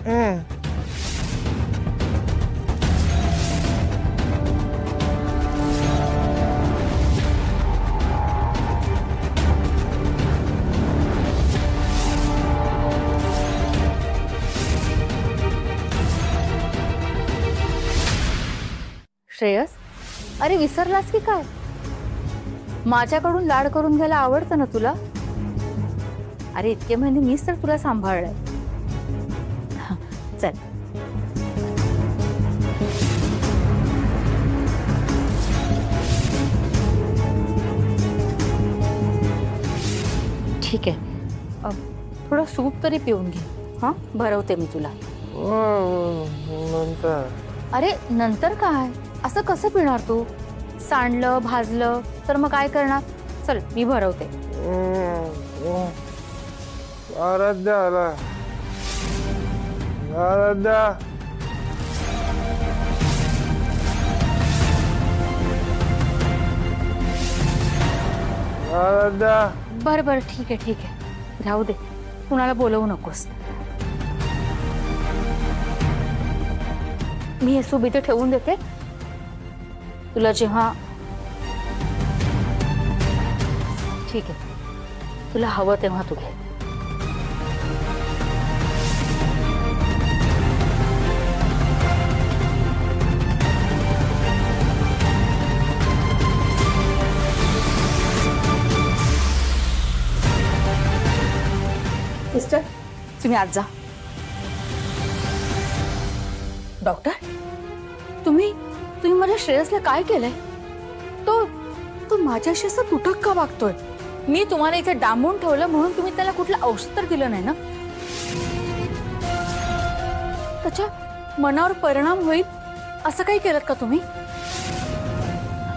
श्रेयस, अरे विसरलास की काय? माझ्याकडून लाड करून घ्यायला आवडतं ना तुला? अरे इतके महिने मीच तर तुला सांभाळलंय. चल ठीक आहे, थोडं सूप तरी पिऊन घे. हां, भरवते मी तुला. नंतर. अरे नंतर काय? असं कसं पिणार तू? सांडलं भाजलं तर मग काय करणार? चल मी भरवते. आराध्या आला. आराध्या. आराध्या. बरं बरं ठीक आहे ठीक आहे, राहू दे, कुणाला बोलवू नकोस. मी हे सूप इथे ठेवून देते. तुला जेव्हा ठीक आहे, तुला हवं तेव्हा तू घे. सिस्टर, तुम्ही आज जा. डॉक्टर, तुम्ही माझ्या श्रेयसला काय केलंय? तो माझ्याशी असं तुटक का वागतोय? मी तुम्हाला इथे डांबून ठेवलं म्हणून तुम्ही त्याला कुठलं औषध तर दिलं नाही ना? त्याच्या मनावर परिणाम होईल असं काही केलं का तुम्ही?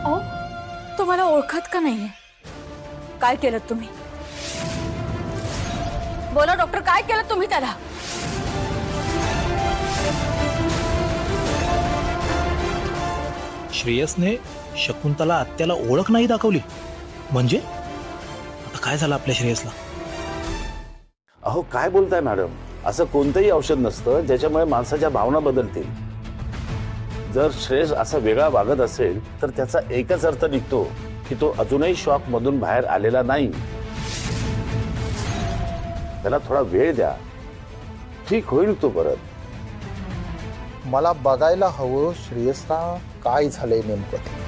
अहो, तो मला ओळखत का नाहीये? काय केलं तुम्ही? बोला डॉक्टर, काय केलं तुम्ही त्याला? श्रेयसने शकुंतला आत्याला ओळख नाही दाखवली म्हणजे? आता काय झालं आपल्या श्रेयसला? अहो काय बोलताय मॅडम? असं कोणतंही औषध नसतं ज्याच्यामुळे माणसाच्या भावना बदलतील. जर श्रेयस असा वेगळा वागत असेल तर त्याचा एकच अर्थ निघतो की तो अजूनही शॉक मधून बाहेर आलेला नाही. त्याला थोडा वेळ द्या, ठीक होईल तो परत. मला बघायला हवं श्रेयसला काय झालंय नेमकं ते.